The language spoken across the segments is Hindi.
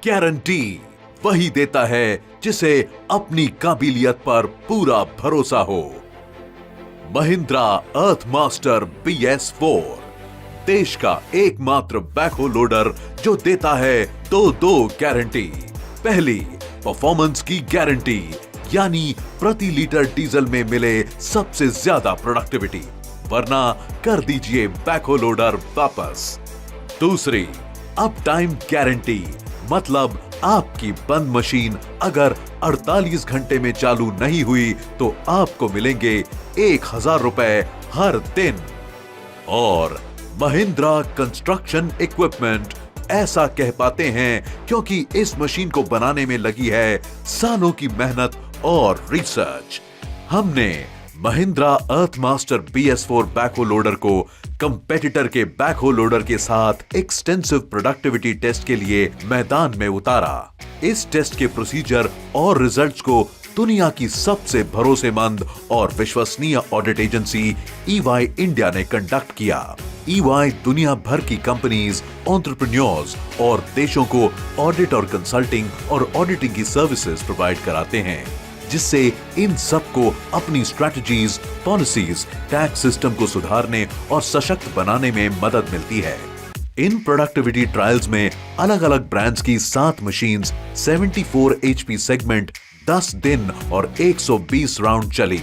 गारंटी वही देता है जिसे अपनी काबिलियत पर पूरा भरोसा हो। महिंद्रा अर्थ मास्टर BS4 देश का एकमात्र बैकहो लोडर जो देता है दो गारंटी। पहली, परफॉर्मेंस की गारंटी, यानी प्रति लीटर डीजल में मिले सबसे ज्यादा प्रोडक्टिविटी, वरना कर दीजिए बैकहो लोडर वापस। दूसरी, अप टाइम गारंटी, मतलब आपकी बंद मशीन अगर 48 घंटे में चालू नहीं हुई तो आपको मिलेंगे 1000 रुपए हर दिन। और महिंद्रा कंस्ट्रक्शन इक्विपमेंट ऐसा कह पाते हैं क्योंकि इस मशीन को बनाने में लगी है सालों की मेहनत और रिसर्च। हमने Mahindra earth master BS4 backhoe loader को कंपेटिटर के बैकहो लोडर के साथ एक्सटेंसिव प्रोडक्टिविटी टेस्ट के लिए मैदान में उतारा। इस टेस्ट के प्रोसीजर और रिजल्ट्स को दुनिया की सबसे भरोसेमंद और विश्वसनीय ऑडिट एजेंसी EY इंडिया ने कंडक्ट किया। EY दुनिया भर की कंपनीज, एंटरप्रेन्योर्स और देशों को ऑडिट और कंसल्टिंग और ऑडिटिंग की सर्विसेज प्रोवाइड कराते हैं, जिससे इन सबको अपनी स्ट्रैटेजीज, पॉलिसीज, टैक्स सिस्टम को सुधारने और सशक्त बनाने में मदद मिलती है। इन प्रोडक्टिविटी ट्रायल्स में अलग अलग ब्रांड्स की 7 मशीन्स 74 HP सेगमेंट 10 दिन और 120 राउंड चली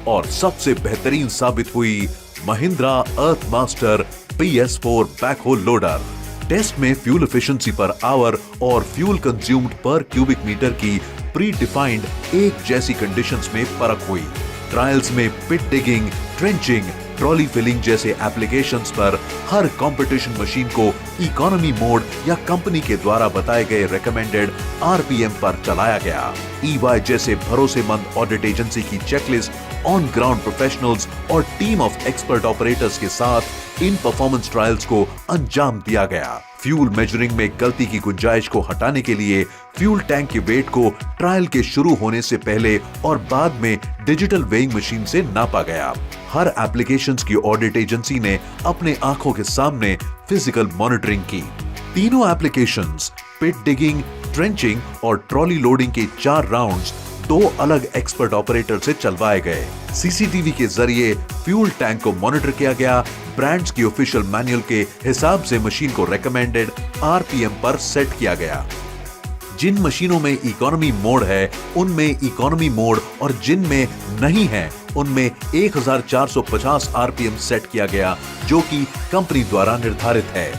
और सबसे बेहतरीन साबित हुई Mahindra earth master BS4 backhoe loader. Test में फ्यूल एफिशिएंसी पर आवर और fuel consumed per cubic metre की प्री डिफाइंड एक जैसी कंडीशंस में परख हुई। ट्रायल्स में pit digging, trenching, trolley filling जैसे एप्लीकेशंस पर हर कंपटीशन मशीन को इकोनॉमी मोड या कंपनी के द्वारा बताए गए रिकमेंडेड RPM पर चलाया गया। EY जैसे भरोसेमंद ऑडिट एजेंसी की चेकलिस्ट, ऑन ग्राउंड प्रोफेशनल्स और टीम ऑफ एक्सपर्ट ऑपरेटर्स के साथ इन परफॉर्मेंस ट्रायल्स को अंजाम दिया गया। फ्यूल मेजरिंग में गलती की गुंजाइश को हटाने के लिए फ्यूल टैंक के वेट को ट्रायल के शुरू होने से पहले और बाद में डिजिटल वेइंग मशीन से नापा गया। हर एप्लीकेशंस की ऑडिट एजेंसी ने अपने आंखों के सामने फिजिकल मॉनिटरिंग की। तीनों एप्लीकेशंस, पिट डिगिंग, ट्रेंचिंग और ट्रॉली लोडिंग के 4 राउंड्स 2 अलग एक्सपर्ट ऑपरेटर से चलवाए गए। CCTV के जरिए फ्यूल टैंक को मॉनिटर किया गया। ब्रांड्स की ऑफिशियल मैनुअल के हिसाब से मशीन को रेकमेंडेड RPM पर सेट किया गया। जिन मशीनों में इकोनॉमी मोड है उनमें इकोनॉमी मोड और जिन में नहीं है उनमें 1450 RPM सेट किया गया, जो कि कंपनी द्वारा निर्धारित है।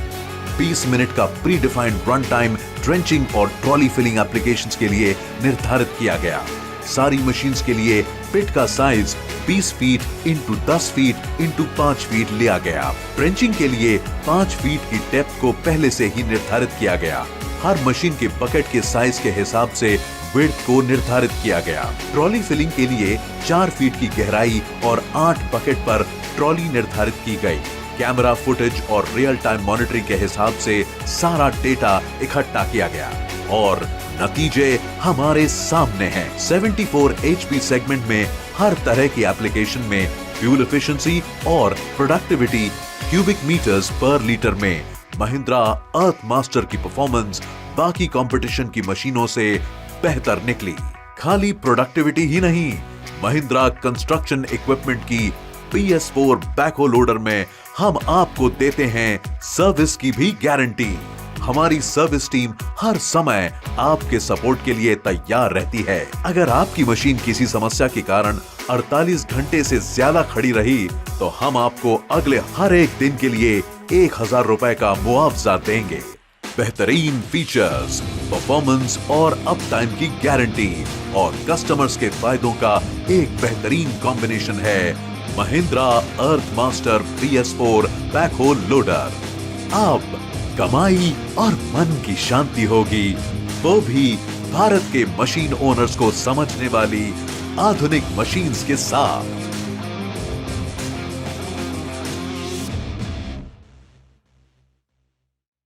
20 मिनट का pre defined run time trenching और ट्रॉली फिलिंग एप्लीकेशंस के लिए निर्धारित किया गया। सारी मशीन्स के लिए पिट का size 20 feet into 10 feet into 5 feet लिया गया। ट्रेंचिंग के लिए 5 फीट की डेप्थ को पहले से ही निर्धारित किया गया। हर मशीन के बकेट के साइज के हिसाब से विड्थ को निर्धारित किया गया। ट्रॉली फिलिंग के लिए 4 फीट की गहराई और 8 बकेट पर ट्रॉली निर्धारित की गई। कैमरा फुटेज और रियल टाइम मॉनिटरिंग के हिसाब से सारा डेटा इकट्ठा किया गया और नतीजे हमारे सामने हैं। 74 HP सेगमेंट में हर तरह की एप्लीकेशन में फ्यूल एफिशिएंसी और प्रोडक्टिविटी क्यूबिक मीटर्स पर लीटर में महिंद्रा अर्थ मास्टर की परफॉर्मेंस बाकी कंपटीशन की मशीनों से बेहतर निकली। खाली प्रोडक्टिविटी ही नहीं, महिंद्रा कंस्ट्रक्शन इक्विपमेंट की BS4 बैकहो लोडर में हम आपको देते हैं सर्विस की भी गारंटी। हमारी सर्विस टीम हर समय आपके सपोर्ट के लिए तैयार रहती है। अगर आपकी मशीन किसी समस्या के कारण 48 घंटे से ज्यादा खड़ी रही तो हम आपको अगले हर एक दिन के लिए 1000 रुपए का मुआवजा देंगे। बेहतरीन फीचर्स, परफॉर्मेंस और अप टाइम की गारंटी और कस्टमर्स के फायदों का एक बेहतरीन कॉम्बिनेशन है Mahindra earth master BS4 backhoe loader. अब कमाई और मन की शांति होगी, वो भी भारत के मशीन ओनर्स को समझने वाली आधुनिक मशीन्स के साथ।